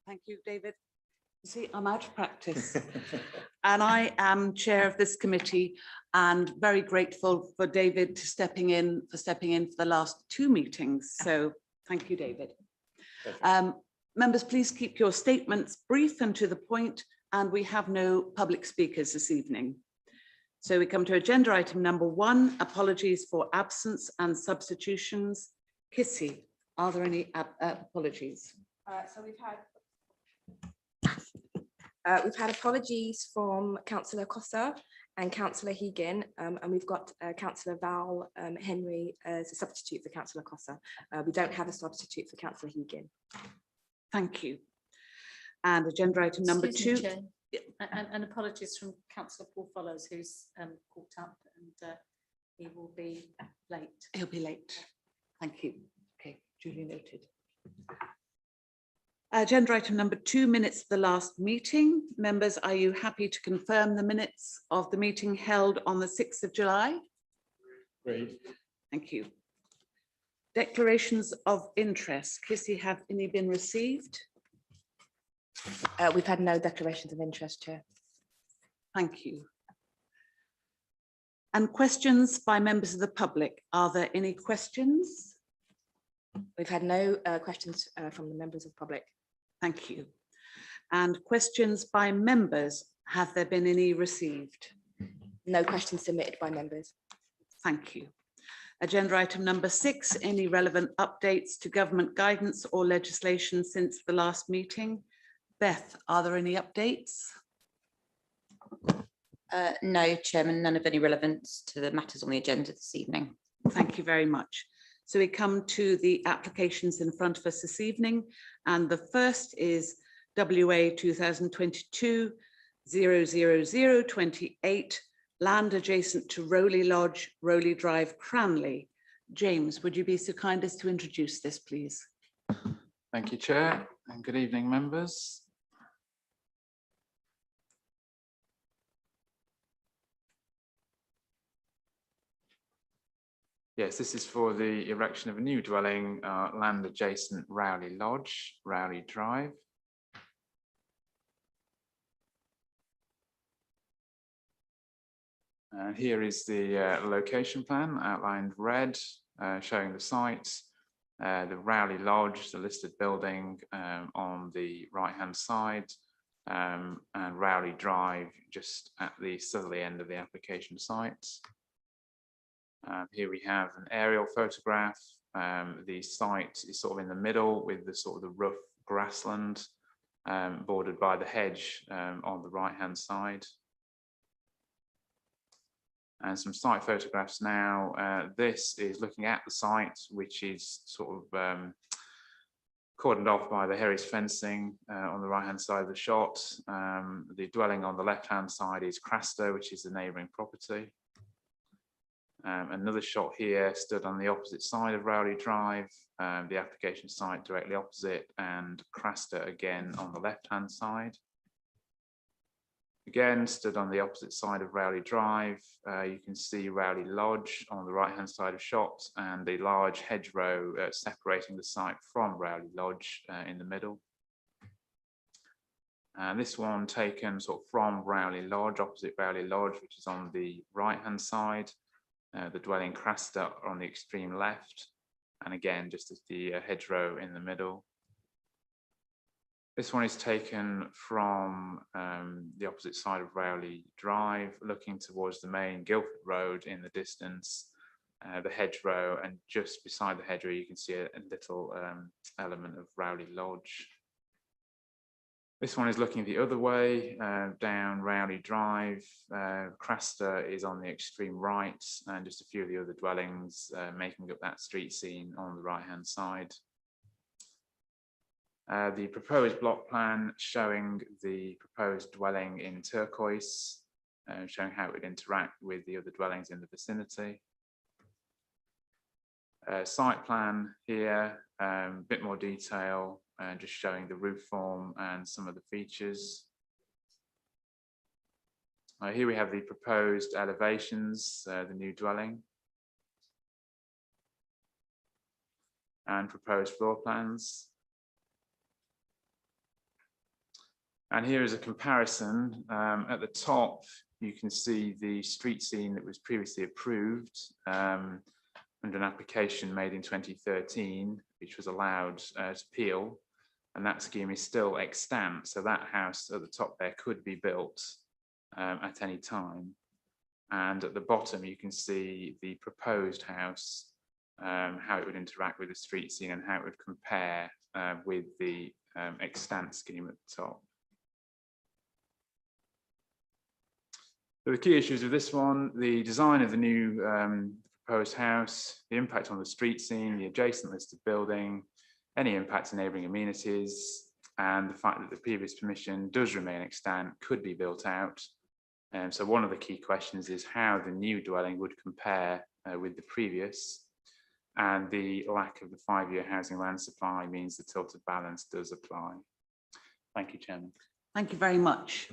Thank you, David. See, I'm out of practice. And I am chair of this committee and very grateful for David stepping in for the last 2 meetings. So thank you, David. Members, please keep your statements brief and to the point, and we have no public speakers this evening. So we come to agenda item number 1, apologies for absence and substitutions. Kissy, are there any apologies? So we've had apologies from Councillor Cossa and Councillor Hegan, and we've got Councillor Val Henry as a substitute for Councillor Cossa. We don't have a substitute for Councillor Hegan. Thank you. And agenda item number 2. Chair, and apologies from Councillor Paul Follows, who's caught up, and he will be late. He'll be late. Thank you. Okay, duly noted. Agenda item number 2, minutes of the last meeting. Members, are you happy to confirm the minutes of the meeting held on the 6th of July? Great. Thank you. Declarations of interest. Kissy, have any been received? We've had no declarations of interest, Chair. Thank you. And questions by members of the public. Are there any questions? We've had no questions from the members of the public. Thank you. And questions by members. Have there been any received? No questions submitted by members. Thank you. Agenda item number 6, any relevant updates to government guidance or legislation since the last meeting? Beth, are there any updates? No, Chairman, none of any relevance to the matters on the agenda this evening. Thank you very much. So we come to the applications in front of us this evening, and the first is WA 2022-00028, land adjacent to Rowley Lodge, Rowley Drive, Cranley. James, would you be so kind as to introduce this, please? Thank you, Chair, and good evening, members. Yes, this is for the erection of a new dwelling, land adjacent Rowley Lodge, Rowley Drive. Here is the location plan outlined red, showing the site, the Rowley Lodge, the listed building on the right-hand side, and Rowley Drive just at the southerly end of the application site. Here we have an aerial photograph. The site is sort of in the middle with the sort of the rough grassland bordered by the hedge on the right-hand side. And some site photographs now. This is looking at the site, which is sort of cordoned off by the Harris fencing on the right-hand side of the shot. The dwelling on the left-hand side is Craster, which is the neighbouring property. Another shot here stood on the opposite side of Rowley Drive, the application site directly opposite, and Craster again on the left-hand side. Again, stood on the opposite side of Rowley Drive. You can see Rowley Lodge on the right-hand side of shot, and the large hedgerow separating the site from Rowley Lodge in the middle. This one taken sort of from Rowley Lodge, opposite Rowley Lodge, which is on the right-hand side. The dwelling Craster on the extreme left, and again just as the hedgerow in the middle. This one is taken from the opposite side of Rowley Drive, looking towards the main Guildford Road in the distance, the hedgerow, and just beside the hedgerow you can see a little element of Rowley Lodge. This one is looking the other way, down Rowley Drive. Craster is on the extreme right, and just a few of the other dwellings making up that street scene on the right-hand side. The proposed block plan showing the proposed dwelling in turquoise, showing how it would interact with the other dwellings in the vicinity. Site plan here, a bit more detail, just showing the roof form and some of the features. Here we have the proposed elevations, the new dwelling, and proposed floor plans. And here is a comparison. At the top, you can see the street scene that was previously approved under an application made in 2013, which was allowed to peel. And that scheme is still extant. So that house at the top there could be built at any time. And at the bottom, you can see the proposed house, how it would interact with the street scene and how it would compare with the extant scheme at the top. So the key issues of this one: the design of the new proposed house, the impact on the street scene, the adjacent listed building, any impact on neighbouring amenities, and the fact that the previous permission does remain extant, could be built out. So one of the key questions is how the new dwelling would compare with the previous, and the lack of the 5-year housing land supply means the tilted balance does apply. Thank you, Chairman. Thank you very much.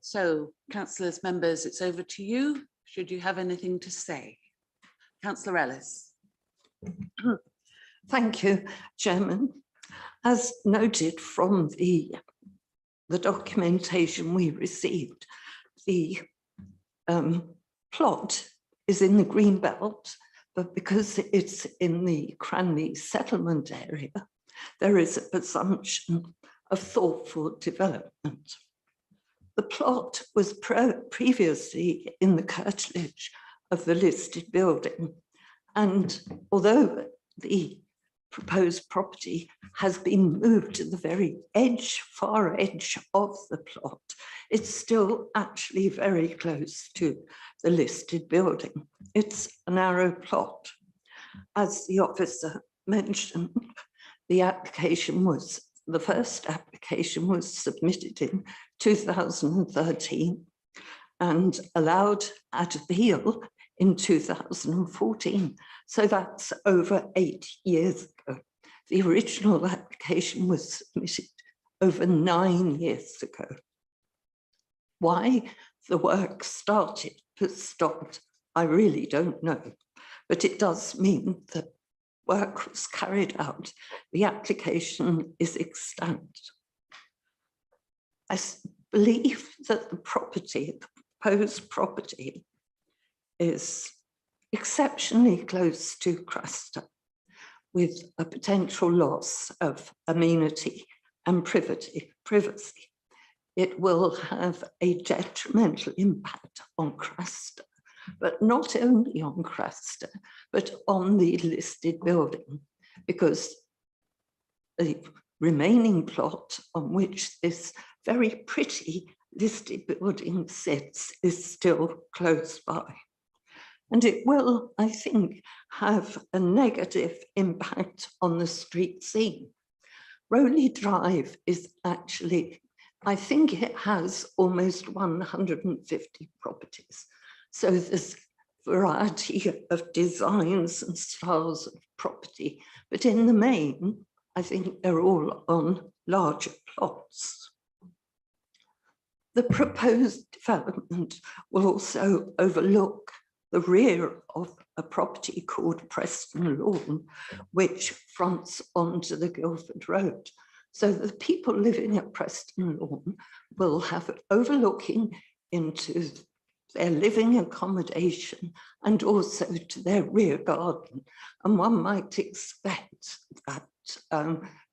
So, councillors, members, it's over to you. Should you have anything to say? Councillor Ellis. Thank you, Chairman. As noted from the documentation we received, the plot is in the green belt, but because it's in the Cranley settlement area, there is a presumption of thoughtful development. The plot was previously in the curtilage of the listed building, and although the proposed property has been moved to the very edge, far edge of the plot, it's still actually very close to the listed building. It's a narrow plot. As the officer mentioned, the first application was submitted in 2013 and allowed at appeal in 2014. So that's over 8 years ago. The original application was submitted over 9 years ago. Why the work started but stopped, I really don't know, but it does mean that work was carried out. The application is extant. I believe that the proposed property is exceptionally close to Craster, with a potential loss of amenity and privacy. It will have a detrimental impact on Craster, but not only on Craster, but on the listed building, because the remaining plot on which this very pretty listed building sits is still close by. And it will, I think, have a negative impact on the street scene. Rowley Drive is actually, I think it has almost 150 properties. So there's variety of designs and styles of property, but in the main, I think they're all on larger plots. The proposed development will also overlook the rear of a property called Preston Lawn, which fronts onto the Guildford Road. So the people living at Preston Lawn will have overlooking into their living accommodation and also to their rear garden. And one might expect that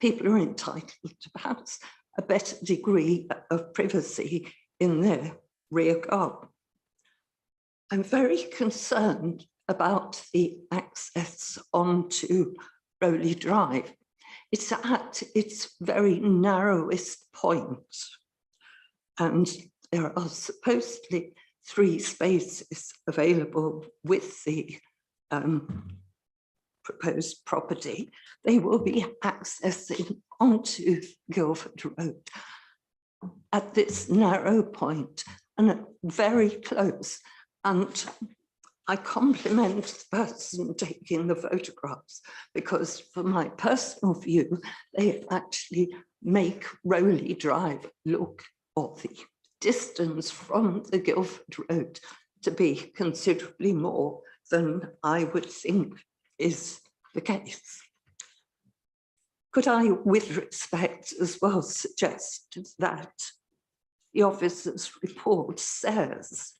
people are entitled to perhaps a better degree of privacy in their rear garden. I'm very concerned about the access onto Rowley Drive. It's at its very narrowest point, and there are supposedly 3 spaces available with the proposed property. They will be accessing onto Guildford Road at this narrow point and very close. And I compliment the person taking the photographs, because from my personal view, they actually make Rowley Drive look, or the distance from the Guildford Road, to be considerably more than I would think is the case. Could I, with respect as well, suggest that the officer's report says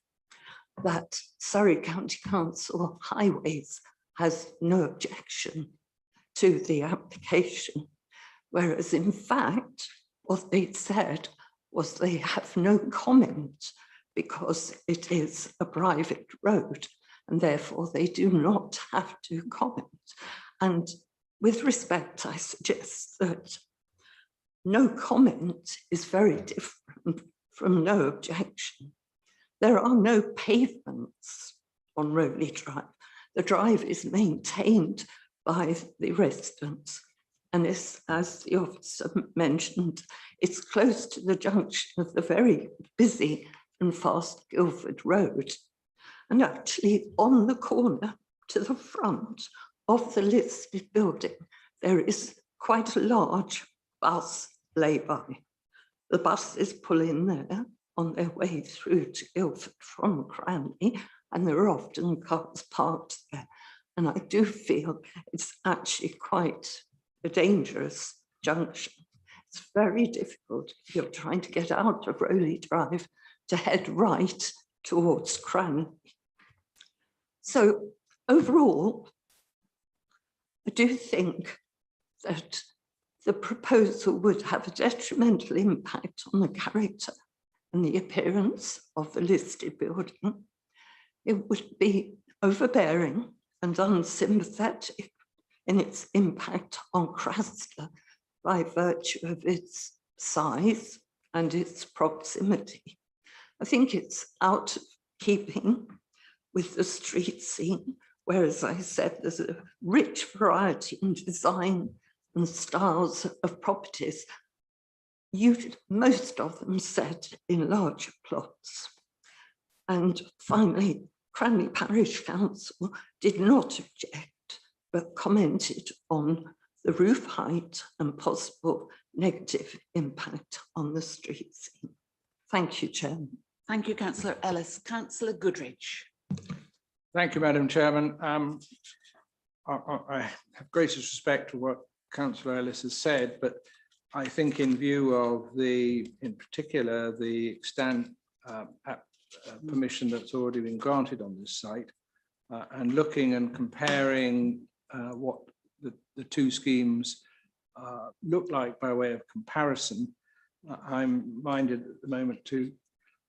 that Surrey County Council Highways has no objection to the application, whereas in fact, what they said was they have no comment because it is a private road and therefore they do not have to comment. And with respect, I suggest that no comment is very different from no objection. There are no pavements on Rowley Drive. The drive is maintained by the residents. And this, as the officer mentioned, it's close to the junction of the very busy and fast Guildford Road. And actually on the corner to the front of the listed building, there is quite a large bus lay-by. The buses pull in there on their way through to Guildford from Cranley, and there are often cars parked there. And I do feel it's actually quite a dangerous junction. It's very difficult if you're trying to get out of Rowley Drive to head right towards Cranley. So overall, I do think that the proposal would have a detrimental impact on the character and the appearance of the listed building. It would be overbearing and unsympathetic in its impact on Craster by virtue of its size and its proximity. I think it's out of keeping with the street scene, where, as I said, there's a rich variety in design and styles of properties, most of them set in larger plots. And finally, Cranley Parish Council did not object, but commented on the roof height and possible negative impact on the street scene. Thank you, Chairman. Thank you, Councillor Ellis. Councillor Goodrich. Thank you, Madam Chairman. I have greatest respect for what Councillor Ellis has said, but I think in view of in particular, the extent permission that's already been granted on this site, and looking and comparing what the two schemes look like by way of comparison, I'm minded at the moment to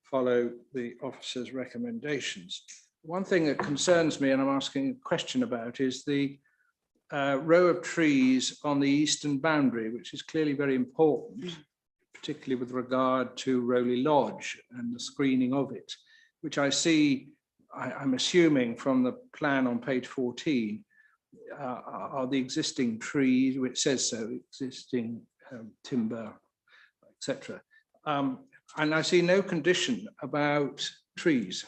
follow the officer's recommendations. One thing that concerns me, and I'm asking a question about, is the row of trees on the eastern boundary, which is clearly very important, particularly with regard to Rowley Lodge and the screening of it, which I see, I'm assuming from the plan on page 14, are the existing trees, which says so, existing timber, etc. And I see no condition about trees.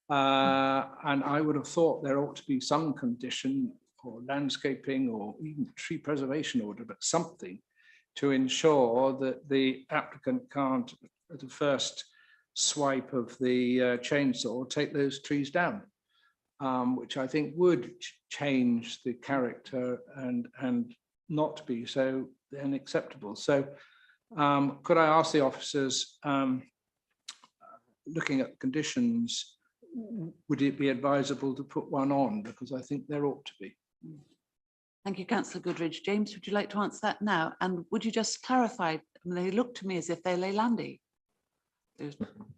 And I would have thought there ought to be some condition or landscaping or even tree preservation order, but something to ensure that the applicant can't, at the first swipe of the chainsaw, take those trees down, which I think would change the character and not be so unacceptable. So could I ask the officers, looking at conditions, would it be advisable to put one on? Because I think there ought to be. Thank you, Councillor Goodrich. James, would you like to answer that now? And would you just clarify, they look to me as if they lay landy.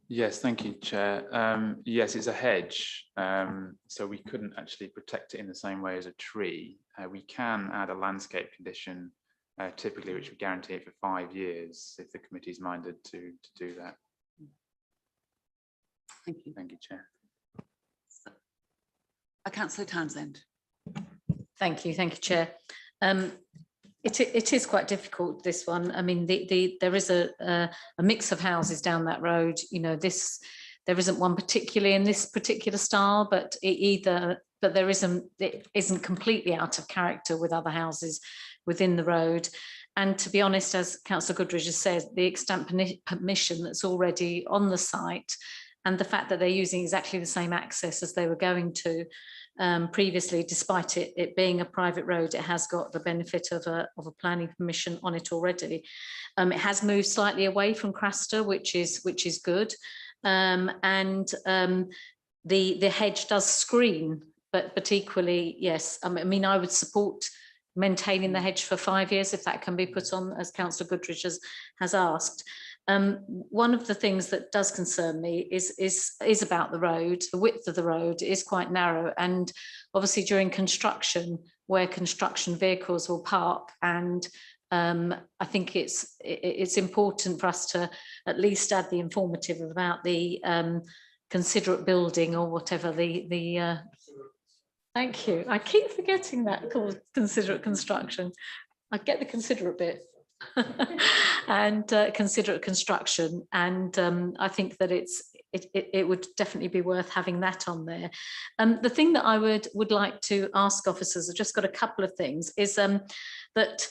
Yes, thank you, Chair. Yes, it's a hedge, so we couldn't actually protect it in the same way as a tree. We can add a landscape condition, typically, which would guarantee it for 5 years if the committee is minded to do that. Thank you. Thank you, Chair. Councillor Townsend. Thank you, Chair. It is quite difficult, this one. I mean, there is a mix of houses down that road. You know, there isn't one particularly in this particular style, but it isn't completely out of character with other houses within the road. And to be honest, as Councillor Goodrich has said, the extant permission that's already on the site and the fact that they're using exactly the same access as they were going to, previously, despite it being a private road, it has got the benefit of a planning permission on it already. It has moved slightly away from Craster, which is good, and the hedge does screen, but equally, yes, I mean, I would support maintaining the hedge for 5 years if that can be put on, as Councillor Goodrich has asked. One of the things that does concern me is about the road. The width of the road is quite narrow, and obviously during construction, where construction vehicles will park, and I think it's important for us to at least add the informative about the considerate building, or whatever the thank you. I keep forgetting that, called considerate construction. I get the considerate bit. And considerate construction, and I think that it would definitely be worth having that on there. The thing that I would like to ask officers, I've just got a couple of things, is that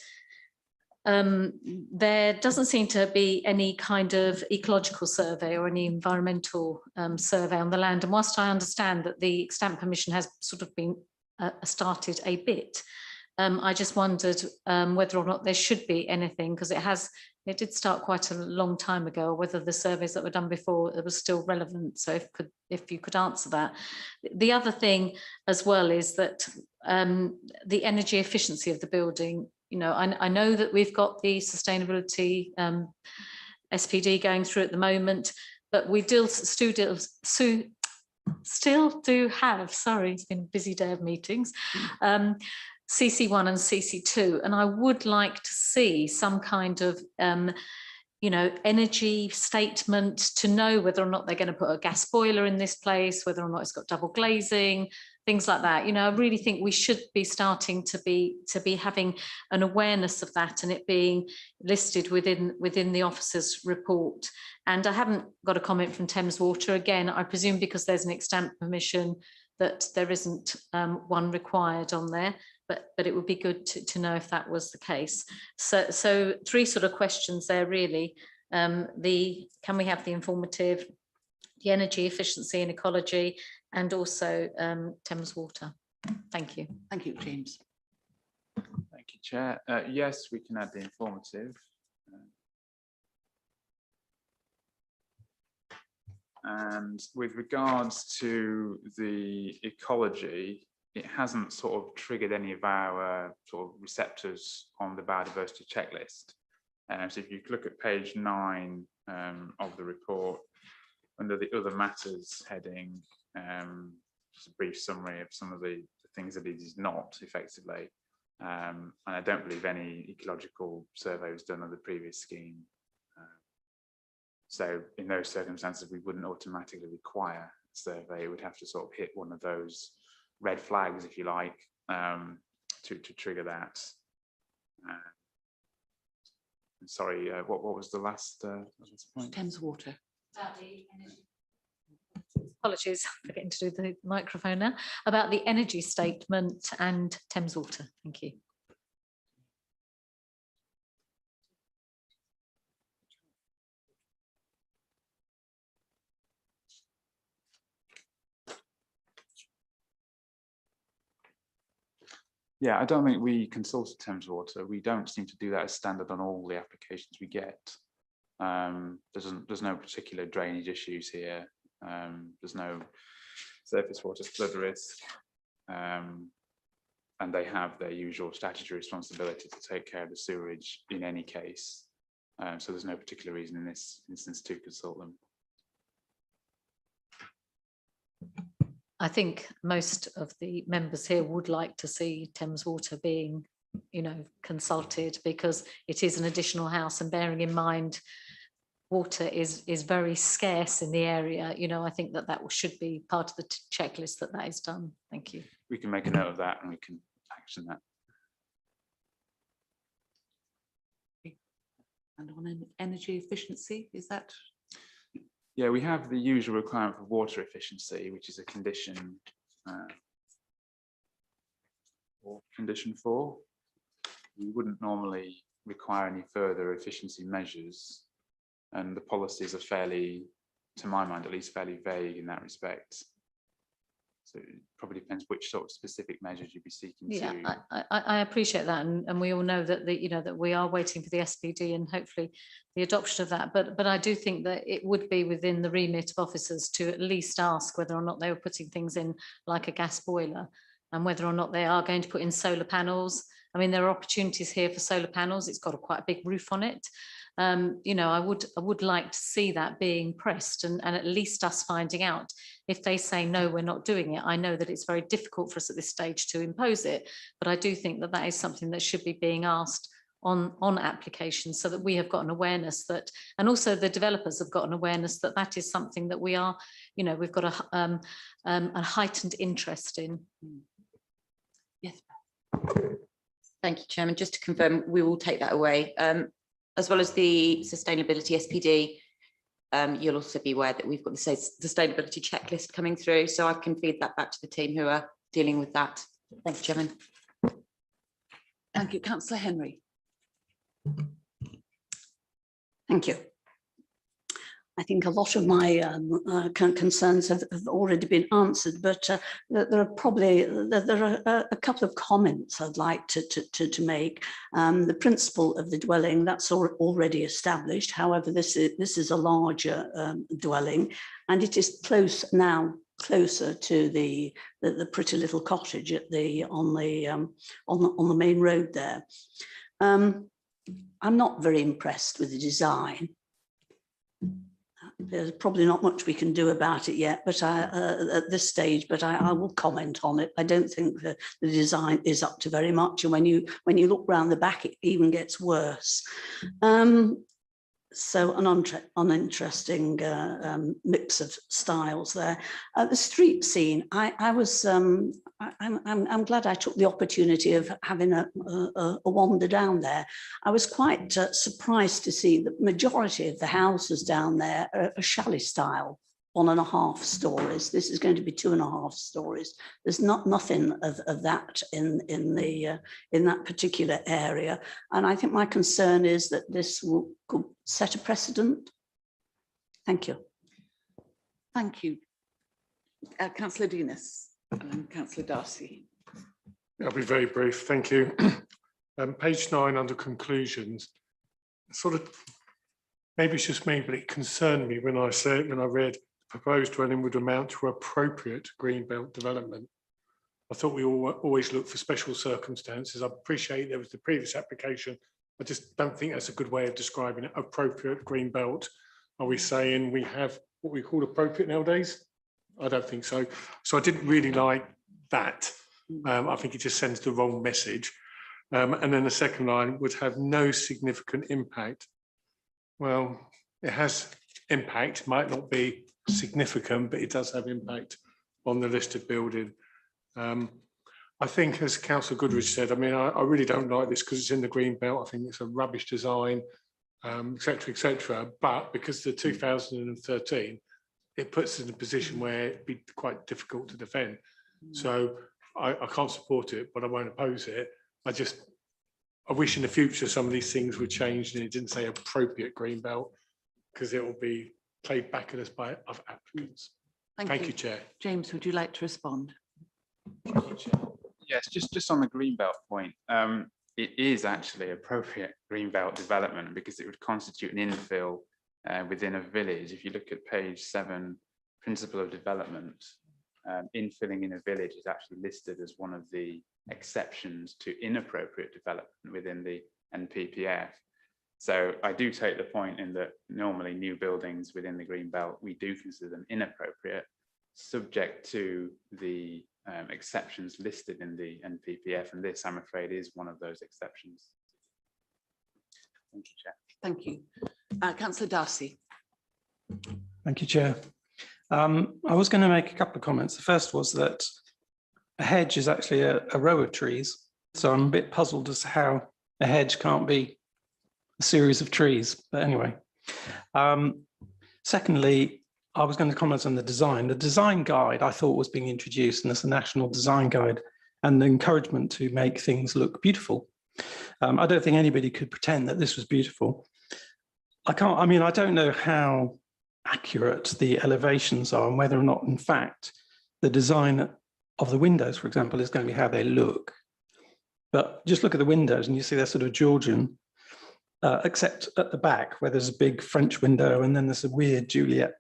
there doesn't seem to be any kind of ecological survey or any environmental survey on the land, and whilst I understand that the extant permission has sort of been started a bit, I just wondered whether or not there should be anything, because it did start quite a long time ago, whether the surveys that were done before it was still relevant. So if you could answer that. The other thing as well is that the energy efficiency of the building, you know, I know that we've got the sustainability SPD going through at the moment, but we still do have, sorry, it's been a busy day of meetings, CC1 and CC2, and I would like to see some kind of you know, energy statement to know whether or not they're going to put a gas boiler in this place, whether or not it's got double glazing, things like that. You know, I really think we should be starting to be having an awareness of that, and it being listed within the officer's report. And I haven't got a comment from Thames Water. Again, I presume because there's an extant permission that there isn't one required on there. But it would be good to know if that was the case. So three sort of questions there, really. Can we have the informative, the energy efficiency and ecology, and also Thames Water? Thank you. Thank you, James. Thank you, Chair. Yes, we can add the informative. And with regards to the ecology, it hasn't sort of triggered any of our sort of receptors on the biodiversity checklist. So if you look at page 9 of the report, under the other matters heading, just a brief summary of some of the things that it is not effectively. And I don't believe any ecological survey was done on the previous scheme. So in those circumstances, we wouldn't automatically require a survey. It would have to sort of hit one of those red flags, if you like, to trigger that. Sorry, what was the last point? Thames Water. Apologies, I'm forgetting to do the microphone now. About the energy statement and Thames Water. Thank you. Yeah, I don't think we consulted Thames Water. We don't seem to do that as standard on all the applications we get. There's no particular drainage issues here. There's no surface water flood risk. And they have their usual statutory responsibility to take care of the sewerage in any case. So there's no particular reason in this instance to consult them. I think most of the members here would like to see Thames Water being, you know, consulted, because it is an additional house, and bearing in mind water is very scarce in the area. You know, I think that should be part of the checklist that is done. Thank you. We can make a note of that and we can action that. And on energy efficiency, is that? Yeah, we have the usual requirement for water efficiency, which is a condition or condition 4. We wouldn't normally require any further efficiency measures, and the policies are fairly, to my mind at least, fairly vague in that respect. So it probably depends which sort of specific measures you'd be seeking Yeah, to. I appreciate that, and we all know that that we are waiting for the SPD and hopefully the adoption of that. But I do think that it would be within the remit of officers to at least ask whether or not they were putting things in like a gas boiler, and whether or not they are going to put in solar panels. I mean, there are opportunities here for solar panels. It's got quite a big roof on it. You know, I would like to see that being pressed, and at least us finding out. If they say no, we're not doing it, I know that it's very difficult for us at this stage to impose it, but I do think that that is something that should be being asked on applications, so that we have got an awareness that, and also the developers have got an awareness that that is something that we are, you know, we've got a heightened interest in. Yes. Thank you, Chairman. Just to confirm, we will take that away. As well as the sustainability SPD, you'll also be aware that we've got the sustainability checklist coming through, so I can feed that back to the team who are dealing with that. Thank you, Chairman. Thank you, Councillor Henry. Thank you. I think a lot of my concerns have already been answered, but there are probably a couple of comments I'd like to make. The principle of the dwelling, that's already established. However, this is a larger dwelling, and it is closer to the pretty little cottage at on the main road there. I'm not very impressed with the design. There's probably not much we can do about it yet, but at this stage, but I will comment on it. I don't think that the design is up to very much, and when you look round the back, it even gets worse. So an uninteresting mix of styles there. The street scene, I'm glad I took the opportunity of having a wander down there. I was quite surprised to see the majority of the houses down there are chalet style, 1.5 stories. This is going to be 2.5 stories. There's nothing of that in that particular area, and I think my concern is that this could set a precedent. Thank you. Thank you. Councillor Denis and Councillor Darcy. I'll be very brief. Thank you. Page 9 under conclusions. Sort of, maybe it's just me, but it concerned me when I read proposed dwelling would amount to appropriate greenbelt development. I thought we always look for special circumstances. I appreciate there was the previous application. I just don't think that's a good way of describing it. Appropriate greenbelt. Are we saying we have what we call appropriate nowadays? I don't think so. So I didn't really like that. I think it just sends the wrong message. And then the second line would have no significant impact. Well, it has impact, might not be significant, but it does have impact on the listed building. I think, as Councillor Goodrich said, I mean, I really don't like this because it's in the green belt. I think it's a rubbish design, etc., etc. But because the 2013, it puts us in a position where it'd be quite difficult to defend. So I can't support it, but I won't oppose it. I wish in the future some of these things were changed and it didn't say appropriate green belt, because it will be played back at us by other applicants. Thank you, Chair. James, would you like to respond? Yes, just on the greenbelt point, it is actually appropriate greenbelt development because it would constitute an infill within a village. If you look at page 7, principle of development, infilling in a village is actually listed as one of the exceptions to inappropriate development within the NPPF. So I do take the point in that normally new buildings within the green belt, we do consider them inappropriate, subject to the exceptions listed in the NPPF, and this, I'm afraid, is one of those exceptions. Thank you, Chair. Thank you. Councillor Darcy. Thank you, Chair. I was going to make a couple of comments. The first was that a hedge is actually a row of trees, so I'm a bit puzzled as to how a hedge can't be a series of trees, but anyway. Secondly, I was going to comment on the design. The design guide I thought was being introduced, and it's a national design guide and the encouragement to make things look beautiful. I don't think anybody could pretend that this was beautiful. I don't know how accurate the elevations are and whether or not, in fact, the design of the windows, for example, is going to be how they look. But just look at the windows and you see they're sort of Georgian, except at the back where there's a big French window and then there's a weird Juliet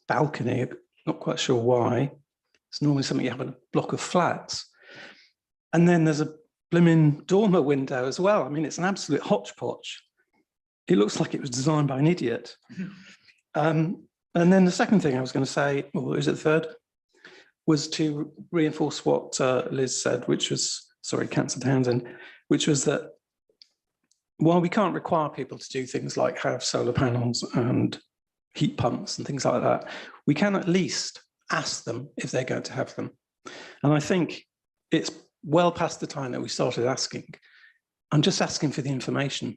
balcony. Not quite sure why. It's normally something you have in a block of flats. And then there's a blooming dormer window as well. I mean, it's an absolute hodgepodge. It looks like it was designed by an idiot. And then the second thing I was going to say, or is it the third, was to reinforce what Liz said, which was, sorry, Councillor Townsend, which was that while we can't require people to do things like have solar panels and heat pumps and things like that, we can at least ask them if they're going to have them. And I think it's well past the time that we started asking. I'm just asking for the information.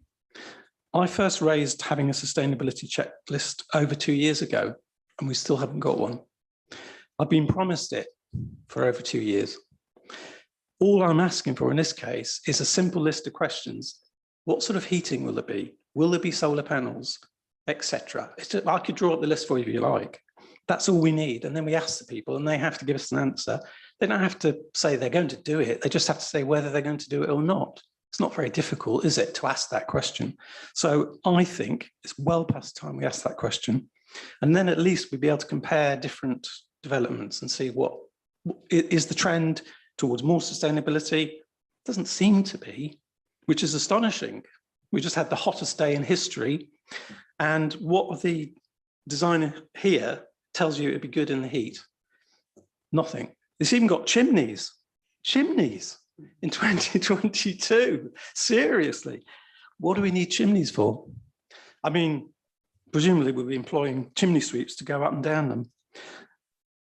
I first raised having a sustainability checklist over 2 years ago, and we still haven't got one. I've been promised it for over 2 years. All I'm asking for in this case is a simple list of questions. What sort of heating will there be? Will there be solar panels, etc.? I could draw up the list for you if you like. That's all we need. And then we ask the people and they have to give us an answer. They don't have to say they're going to do it. They just have to say whether they're going to do it or not. It's not very difficult, is it, to ask that question? So I think it's well past time we ask that question. And then at least we'd be able to compare different developments and see what is the trend towards more sustainability. Doesn't seem to be, which is astonishing. We just had the hottest day in history. And what the designer here tells you it'd be good in the heat. Nothing. It's even got chimneys. Chimneys in 2022. Seriously, what do we need chimneys for? I mean, presumably we'll be employing chimney sweeps to go up and down them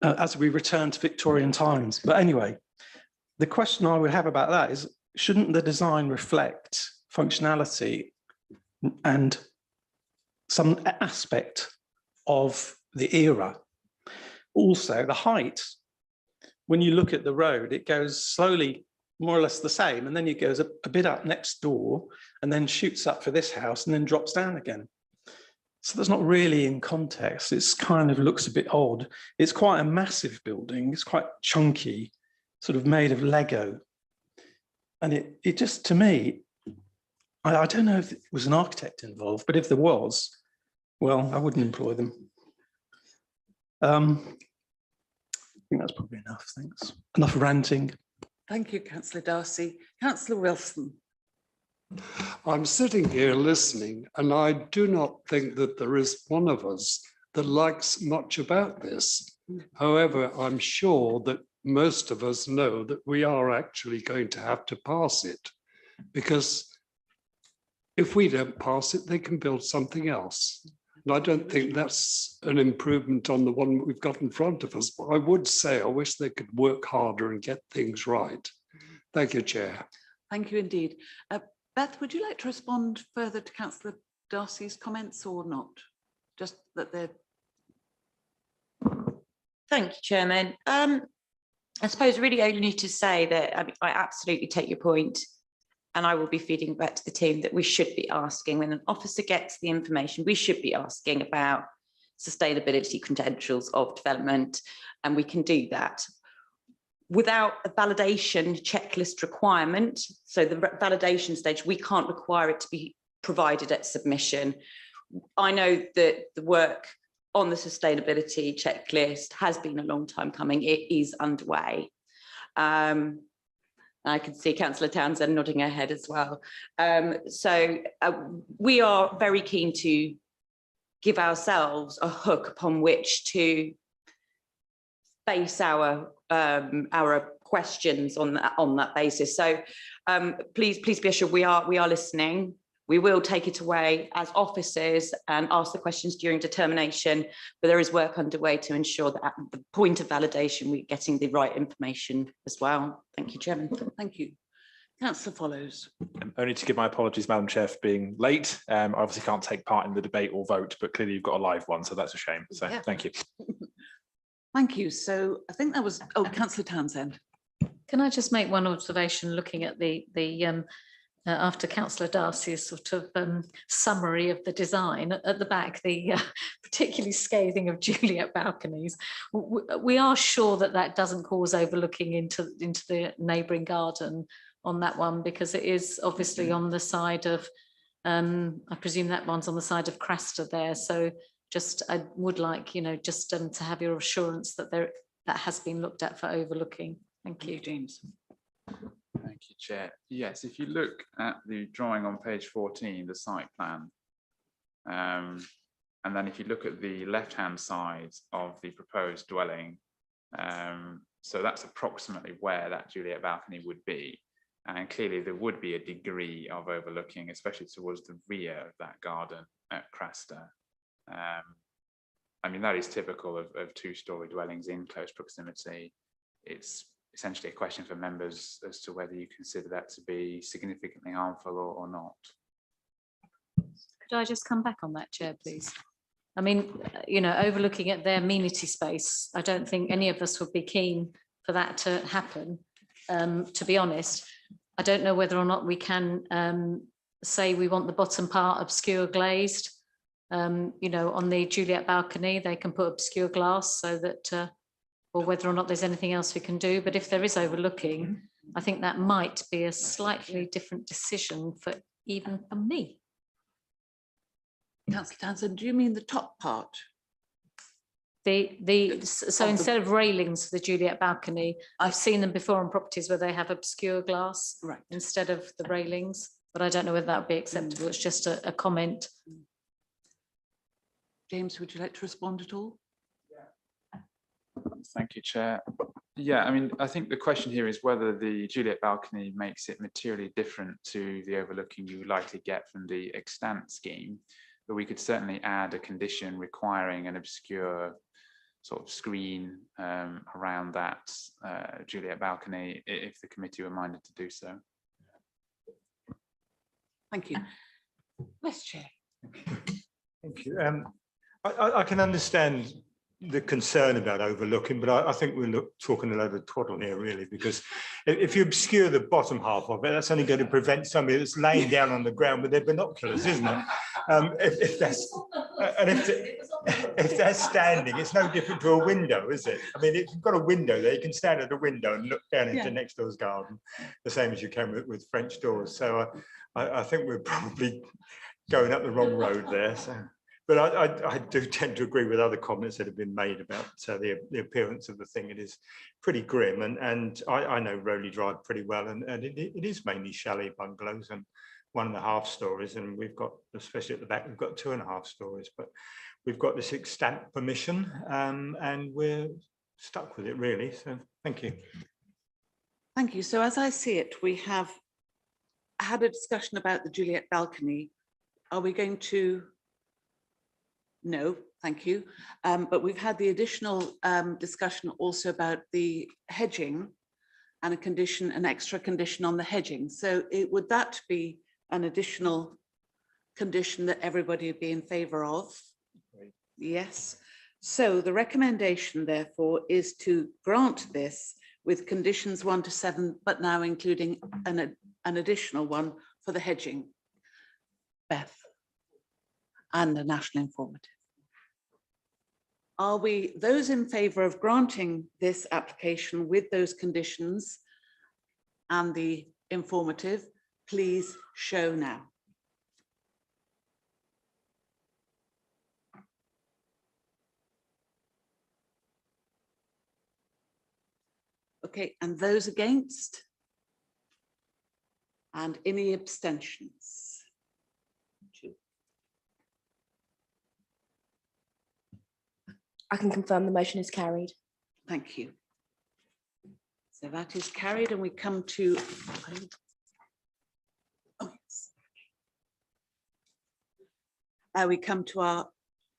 as we return to Victorian times. But anyway, the question I would have about that is, shouldn't the design reflect functionality and some aspect of the era? Also, the height, when you look at the road, it goes slowly, more or less the same, and then it goes a bit up next door and then shoots up for this house and then drops down again. So that's not really in context. It's kind of looks a bit odd. It's quite a massive building. It's quite chunky, sort of made of Lego. And it just, to me, I don't know if it was an architect involved, but if there was, well, I wouldn't employ them. I think that's probably enough, thanks. Enough ranting. Thank you, Councillor Darcy. Councillor Wilson. I'm sitting here listening, and I do not think that there is one of us that likes much about this. However, I'm sure that most of us know that we are actually going to have to pass it, because if we don't pass it, they can build something else. And I don't think that's an improvement on the one we've got in front of us. But I would say I wish they could work harder and get things right. Thank you, Chair. Thank you indeed. Beth, would you like to respond further to Councillor Darcy's comments or not? Just that they're... Thank you, Chairman. I suppose really only need to say that I absolutely take your point, and I will be feeding back to the team that we should be asking, when an officer gets the information, we should be asking about sustainability credentials of development, and we can do that without a validation checklist requirement. So the validation stage, we can't require it to be provided at submission. I know that the work on the sustainability checklist has been a long time coming. It is underway. I can see Councillor Townsend nodding her head as well. We are very keen to give ourselves a hook upon which to base our questions on that basis. So please be assured we are listening. We will take it away as officers and ask the questions during determination, but there is work underway to ensure that at the point of validation, we're getting the right information as well. Thank you, Chairman. Thank you. Councillor Follows. Only to give my apologies, Madam Chair, for being late. I obviously can't take part in the debate or vote, but clearly you've got a live one, so that's a shame. So yeah. Thank you. Thank you. So I think that was, oh, Councillor Townsend. Can I just make one observation looking at the after Councillor Darcy's sort of summary of the design at the back, the particularly scathing of Juliet balconies, we are sure that that doesn't cause overlooking into the neighbouring garden on that one, because it is obviously on the side of, I presume that one's on the side of Craster there. So just, I would like, you know, just to have your assurance that that has been looked at for overlooking. Thank you, James. Thank you, Chair. Yes, if you look at the drawing on page 14, the site plan, and then if you look at the left-hand side of the proposed dwelling, so that's approximately where that Juliet balcony would be. And clearly there would be a degree of overlooking, especially towards the rear of that garden at Craster. I mean, that is typical of two-storey dwellings in close proximity. It's essentially a question for members as to whether you consider that to be significantly harmful or not. Could I just come back on that, Chair, please? I mean, you know, overlooking at their amenity space, I don't think any of us would be keen for that to happen, to be honest. I don't know whether or not we can say we want the bottom part obscure glazed. You know, on the Juliet balcony, they can put obscure glass so that, or whether or not there's anything else we can do. But if there is overlooking, I think that might be a slightly different decision for even for me. Councillor Townsend, do you mean the top part? So instead of railings for the Juliet balcony, I've seen them before on properties where they have obscure glass instead of the railings, but I don't know whether that would be acceptable. It's just a comment. James, would you like to respond at all? Thank you, Chair. Yeah, I mean, I think the question here is whether the Juliet balcony makes it materially different to the overlooking you likely get from the extant scheme, but we could certainly add a condition requiring an obscure sort of screen around that Juliet balcony if the committee were minded to do so. Thank you. Vice Chair. Thank you. I can understand the concern about overlooking, but I think we're talking a load of twaddle here, really, because if you obscure the bottom half of it, that's only going to prevent somebody that's laying down on the ground with their binoculars, isn't it? If they're standing, it's no different to a window, is it? I mean, if you've got a window there, you can stand at a window and look down into next door's garden, the same as you can with French doors. So I think we're probably going up the wrong road there. So. But I do tend to agree with other comments that have been made about the appearance of the thing. It is pretty grim, and I know Rowley Drive pretty well, and it is mainly chalet bungalows and 1.5 stories, and we've got, especially at the back, we've got 2.5 stories, but we've got this extant permission, and we're stuck with it, really. So thank you. Thank you. So as I see it, we have had a discussion about the Juliet balcony. Are we going to? No, thank you. But we've had the additional discussion also about the hedging and an extra condition on the hedging. So would that be an additional condition that everybody would be in favour of? Right. Yes. So the recommendation, therefore, is to grant this with conditions 1 to 7, but now including an additional one for the hedging. Beth. And a national informative. Are we those in favour of granting this application with those conditions and the informative? Please show now. Okay, and those against? And any abstentions? I can confirm the motion is carried. Thank you. So that is carried, and we come to we come to our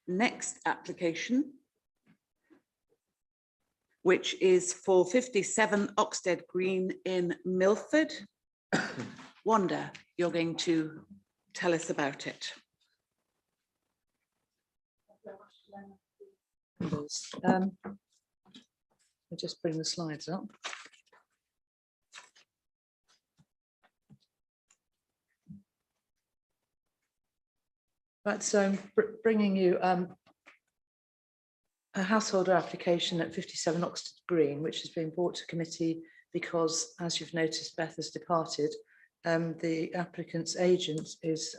next application, which is for 57 Oxted Green in Milford. Wanda, you're going to tell us about it. I'll just bring the slides up. Right, so I'm bringing you a householder application at 57 Oxted Green, which has been brought to committee because, as you've noticed, Beth has departed. The applicant's agent is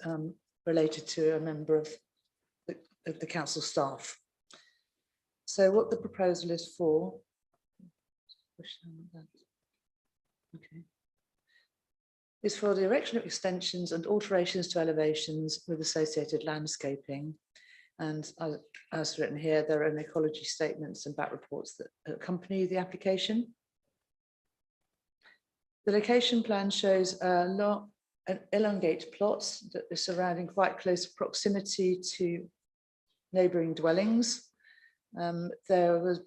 related to a member of the council staff. So what the proposal is for, okay, is for the erection of extensions and alterations to elevations with associated landscaping. And as written here, there are an ecology statements and back reports that accompany the application. The location plan shows an elongate plot that is surrounding quite close proximity to neighbouring dwellings. There was,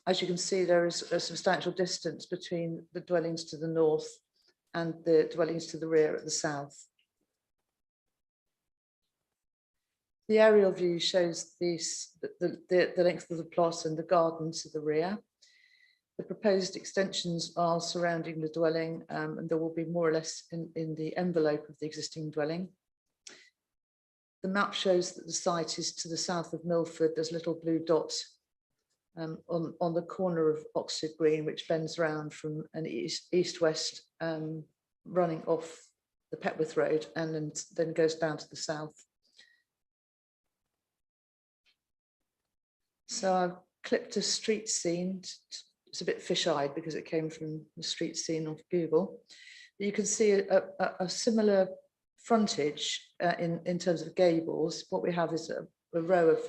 as you can see, there is a substantial distance between the dwellings to the north and the dwellings to the rear at the south. The aerial view shows the length of the plot and the garden to the rear. The proposed extensions are surrounding the dwelling, and there will be more or less in the envelope of the existing dwelling. The map shows that the site is to the south of Milford. There's a little blue dot on the corner of Oxted Green, which bends round from an east-west running off the Petworth Road and then goes down to the south. So I've clipped a street scene. It's a bit fish-eyed because it came from the street scene of Google. But you can see a similar frontage in terms of gables. What we have is a row of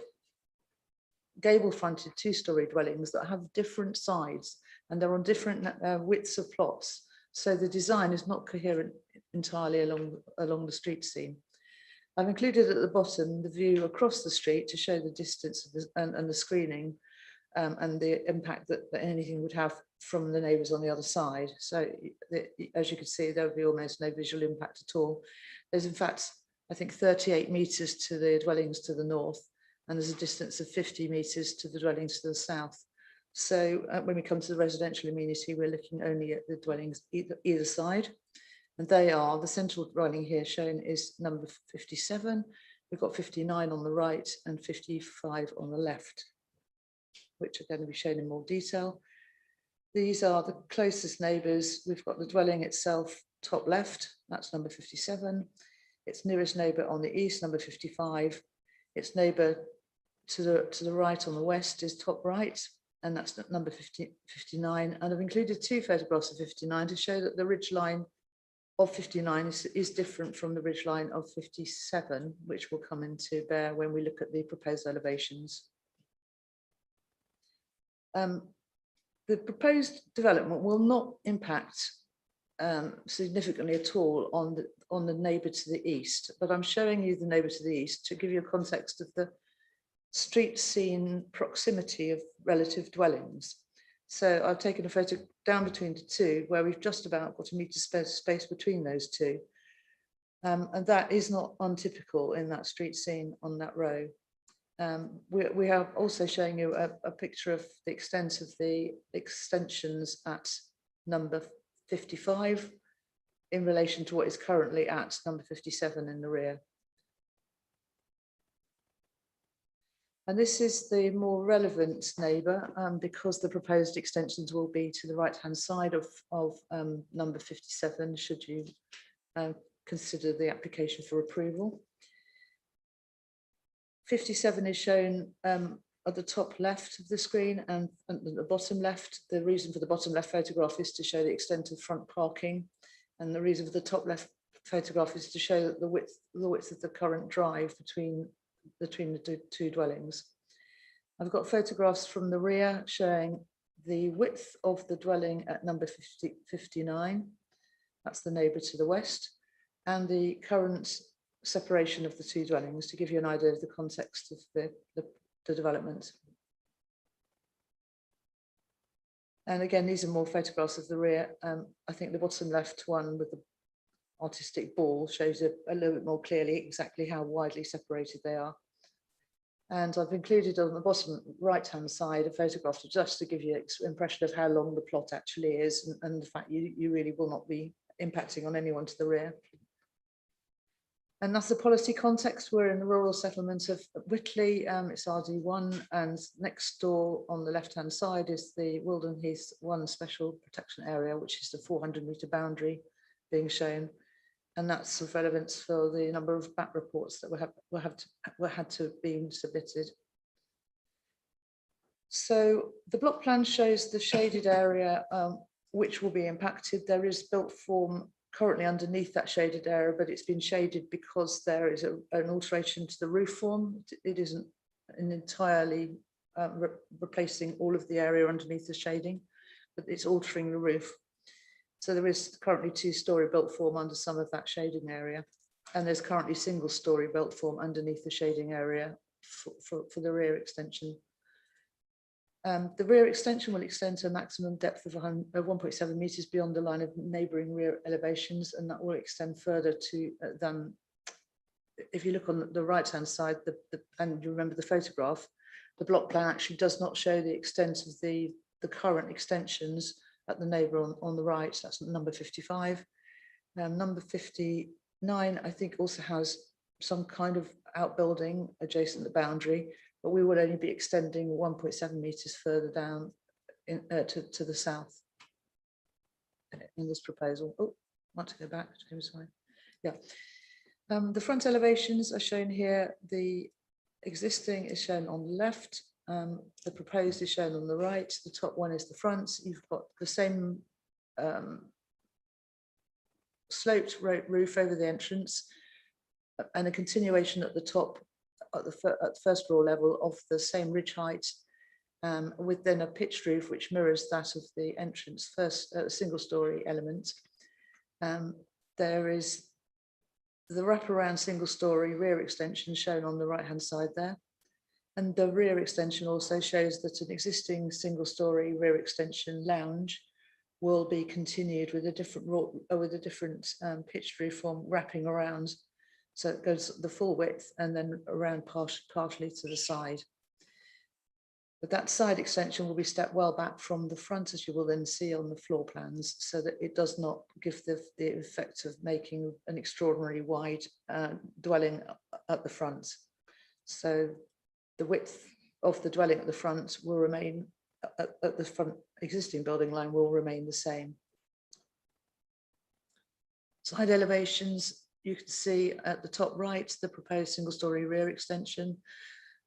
gable-fronted two-storey dwellings that have different sides, and they're on different widths of plots. So the design is not coherent entirely along the street scene. I've included at the bottom the view across the street to show the distance of and the screening and the impact that anything would have from the neighbours on the other side. So as you can see, there would be almost no visual impact at all. There's in fact, I think 38 metres to the dwellings to the north, and there's a distance of 50 metres to the dwellings to the south. So when we come to the residential amenity, we're looking only at the dwellings either side. And they are, the central dwelling here shown is number 57. We've got 59 on the right and 55 on the left, which are going to be shown in more detail. These are the closest neighbours. We've got the dwelling itself, top left, that's number 57. Its nearest neighbour on the east, number 55. Its neighbour to the right on the west is top right, and that's number 59. And I've included two photographs of 59 to show that the ridge line of 59 is different from the ridge line of 57, which will come into bear when we look at the proposed elevations. The proposed development will not impact significantly at all on the neighbour to the east, but I'm showing you the neighbour to the east to give you a context of the street scene proximity of relative dwellings. So I've taken a photo down between the two where we've just about got a metre space between those two. And that is not untypical in that street scene on that row. We are also showing you a picture of the extent of the extensions at number 55 in relation to what is currently at number 57 in the rear. And this is the more relevant neighbour because the proposed extensions will be to the right-hand side of number 57, should you consider the application for approval. 57 is shown at the top left of the screen and at the bottom left. The reason for the bottom left photograph is to show the extent of front parking, and the reason for the top left photograph is to show that the width of the current drive between the two dwellings. I've got photographs from the rear showing the width of the dwelling at number 59. That's the neighbour to the west, and the current separation of the two dwellings to give you an idea of the context of the development. And again, these are more photographs of the rear. I think the bottom left one with the artistic ball shows a little bit more clearly exactly how widely separated they are. And I've included on the bottom right-hand side a photograph just to give you an impression of how long the plot actually is and the fact you really will not be impacting on anyone to the rear. And that's the policy context. We're in the rural settlement of Whitley. It's RD1, and next door on the left-hand side is the Wilden Heath 1 special protection area, which is the 400-metre boundary being shown. And that's of relevance for the number of BAT reports that had to be submitted. So the block plan shows the shaded area which will be impacted. There is built form currently underneath that shaded area, but it's been shaded because there is an alteration to the roof form. It isn't an entirely replacing all of the area underneath the shading, but it's altering the roof. So there is currently 2-storey built form under some of that shading area, and there's currently single-storey built form underneath the shading area for the rear extension. The rear extension will extend to a maximum depth of 1.7 metres beyond the line of neighbouring rear elevations, and that will extend further to than, if you look on the right-hand side, and you remember the photograph, the block plan actually does not show the extent of the current extensions at the neighbour on the right. That's number 55. Number 59, I think, also has some kind of outbuilding adjacent to the boundary, but we will only be extending 1.7 metres further down to the south in this proposal. Oh, I want to go back. Yeah. The front elevations are shown here. The existing is shown on the left. The proposed is shown on the right. The top one is the front. You've got the same sloped roof over the entrance and a continuation at the top at the first floor level of the same ridge height, with then a pitched roof which mirrors that of the entrance first single-storey element. There is the wraparound single-storey rear extension shown on the right-hand side there. And the rear extension also shows that an existing single-storey rear extension lounge will be continued with a different pitched roof form wrapping around. So it goes the full width and then around partially to the side. But that side extension will be stepped well back from the front, as you will then see on the floor plans, so that it does not give the effect of making an extraordinarily wide dwelling at the front. So the width of the dwelling at the front will remain, at the front existing building line will remain the same. Side elevations, you can see at the top right, the proposed single-storey rear extension.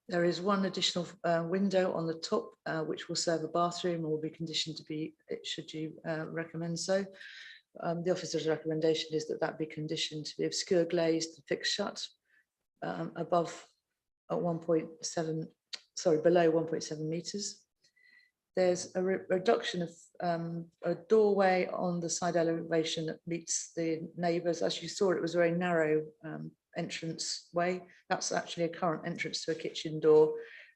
There is one additional window on the top, which will serve a bathroom and will be conditioned to be, should you recommend so. The officer's recommendation is that that be conditioned to be obscure glazed, fixed shut, above at 1.7, sorry, below 1.7 metres. There's a reduction of a doorway on the side elevation that meets the neighbours. As you saw, it was a very narrow entrance way. That's actually a current entrance to a kitchen door,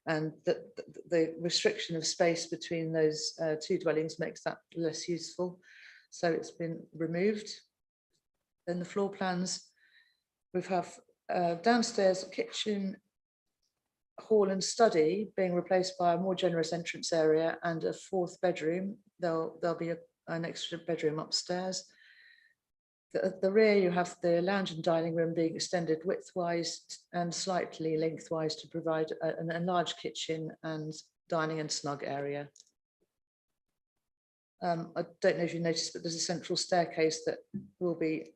and the restriction of space between those two dwellings makes that less useful. So it's been removed. Then the floor plans, we have downstairs kitchen, hall and study being replaced by a more generous entrance area and a 4th bedroom. There'll be an extra bedroom upstairs. At the rear, you have the lounge and dining room being extended widthwise and slightly lengthwise to provide an enlarged kitchen and dining and snug area. I don't know if you noticed, but there's a central staircase that will be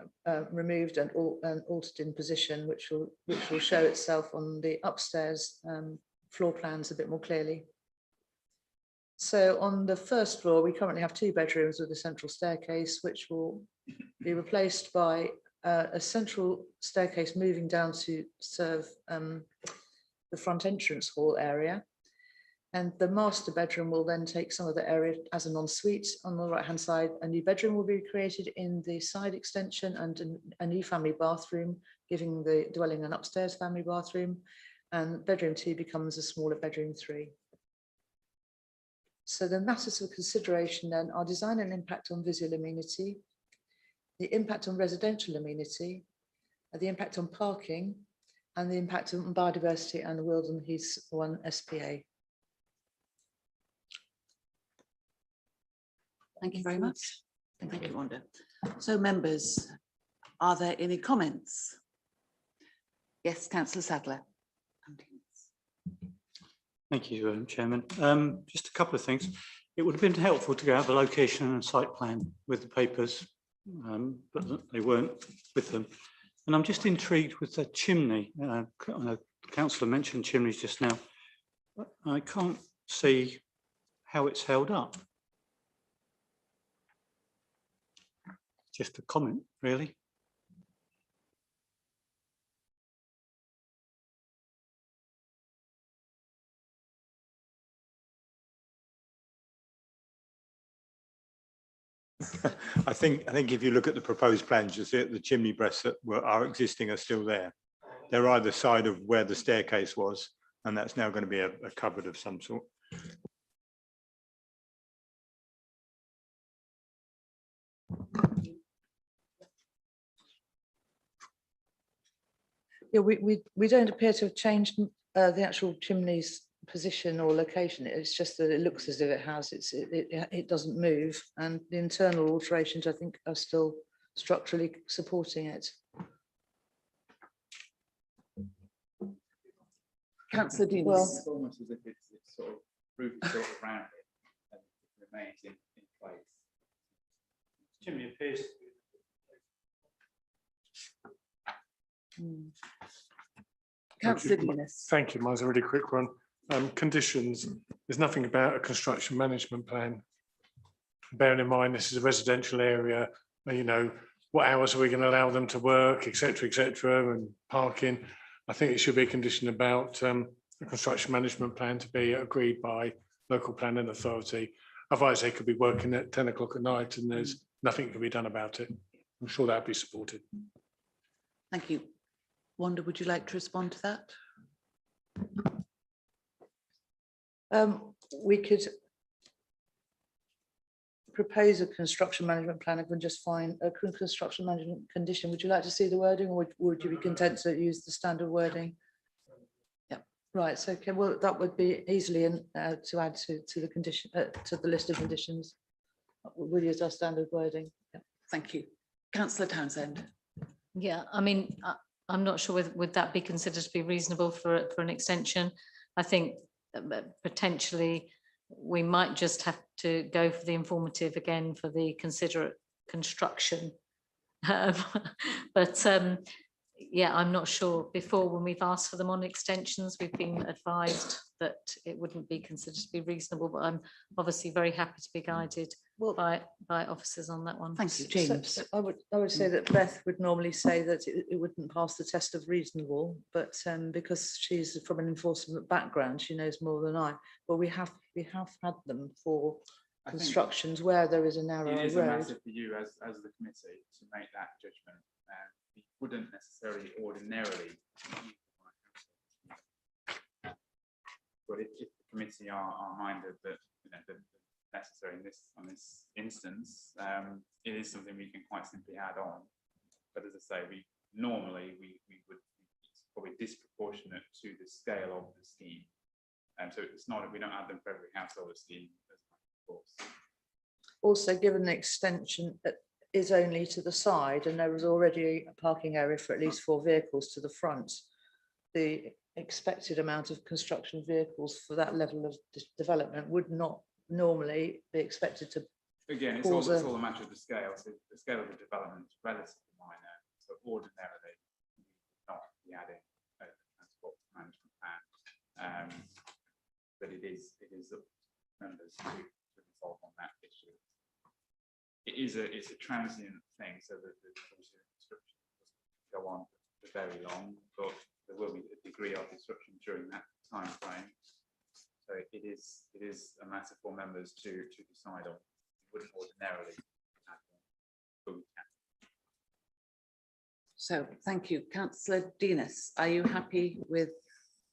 removed and altered in position, which will show itself on the upstairs floor plans a bit more clearly. So on the first floor, we currently have 2 bedrooms with a central staircase, which will be replaced by a central staircase moving down to serve the front entrance hall area. And the master bedroom will then take some of the area as an ensuite on the right-hand side. A new bedroom will be created in the side extension and a new family bathroom, giving the dwelling an upstairs family bathroom. And bedroom 2 becomes a smaller bedroom 3. So the matters for consideration then are design and impact on visual amenity, the impact on residential amenity, the impact on parking, and the impact on biodiversity and the Wilden Heath 1 SPA. Thank you very much. Thank you, Wanda. So members, are there any comments? Yes, councillor Sadler. Thank you, Chairman. Just a couple of things. It would have been helpful to go out the location and site plan with the papers, but they weren't with them. And I'm just intrigued with the chimney. I know the councillor mentioned chimneys just now. I can't see how it's held up. Just a comment, really. I think if you look at the proposed plans, you'll see that the chimney breasts that are existing are still there. They're either side of where the staircase was, and that's now going to be a cupboard of some sort. Yeah, we don't appear to have changed the actual chimney's position or location. It's just that it looks as if it has. It doesn't move, and the internal alterations, I think, are still structurally supporting it. Councillor Dean. Well, It's almost as if it's sort of roof built around it and it remains in place. Chimney appears. Councillor Denis. Thank you, mine's a really quick one. Conditions, there's nothing about a construction management plan. Bearing in mind this is a residential area, you know, what hours are we going to allow them to work, etc., and parking. I think it should be a condition about a construction management plan to be agreed by local planning authority. Otherwise, they could be working at 10 o'clock at night and there's nothing can be done about it. I'm sure that'd be supported. Thank you. Wanda, would you like to respond to that? We could propose a construction management plan. I can just find a construction management condition. Would you like to see the wording, or would you be content to use the standard wording? Yeah, right. So, okay. Well, that would be easily to add to the condition to the list of conditions. We'll use our standard wording. Yeah. Thank you, councillor Townsend. Yeah, I mean, I'm not sure would that be considered to be reasonable for an extension. I think potentially we might just have to go for the informative again for the considerate construction. But yeah, I'm not sure. Before, when we've asked for them on extensions, we've been advised that it wouldn't be considered to be reasonable, but I'm obviously very happy to be guided by officers on that one. Thank you, James. So I would say that Beth would normally say that it wouldn't pass the test of reasonable, but because she's from an enforcement background, she knows more than I. But we have had them for constructions where there is a narrow road. It is a matter for you as the committee to make that judgment. We wouldn't necessarily ordinarily, but if the committee are minded that that necessary on this instance, it is something we can quite simply add on. But as I say, we would, it's probably disproportionate to the scale of the scheme, and so it's not, we don't add them for every household scheme, of course. Also, given the extension that is only to the side and there was already a parking area for at least 4 vehicles to the front, the expected amount of construction vehicles for that level of development would not normally be expected to. Again, it's all a matter of the scale. So the scale of the development is relatively minor. So ordinarily, we would not be adding a transport management plan. But it is up to members to resolve on that issue. It's a transient thing, so that the construction doesn't go on for very long, but there will be a degree of disruption during that time frame. So it is a matter for members to decide on. We wouldn't ordinarily add one, but we can. So thank you, councillor Denis. Are you happy with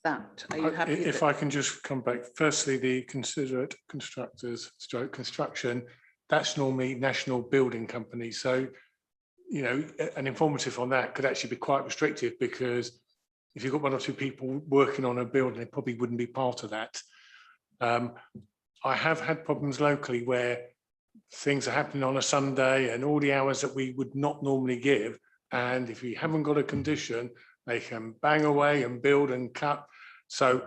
that? Are you happy? If I can just come back, firstly, the considerate constructors stroke construction, that's normally national building companies. So, you know, an informative on that could actually be quite restrictive, because if you've got 1 or 2 people working on a building, they probably wouldn't be part of that. I have had problems locally where things are happening on a Sunday and all the hours that we would not normally give. And if you haven't got a condition, They can bang away and build and cut. So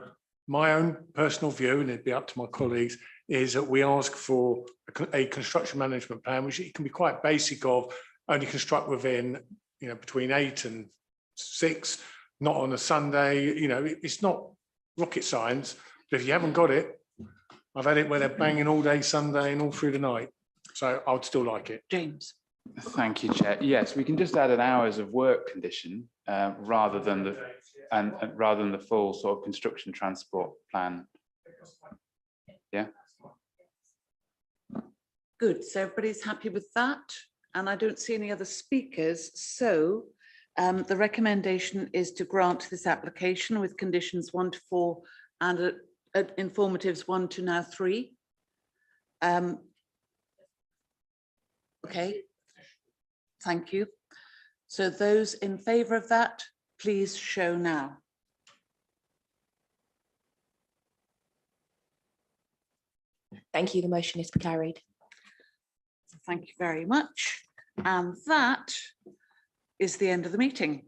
my own personal view, and it'd be up to my colleagues, is that we ask for a construction management plan, which it can be quite basic of only construct within, between 8 and 6, not on a Sunday. It's not rocket science, but if you haven't got it, I've had it where they're banging all day Sunday and all through the night. So I would still like it. James. Thank you, Chair. Yes, we can just add an hours of work condition rather than the full sort of construction transport plan. Yeah. Good, so everybody's happy with that, and I don't see any other speakers, so the recommendation is to grant this application with conditions 1 to 4 and informatives 1 to now 3. Okay, thank you. So those in favour of that, please show now. Thank you. The motion is carried. Thank you very much. And that is the end of the meeting.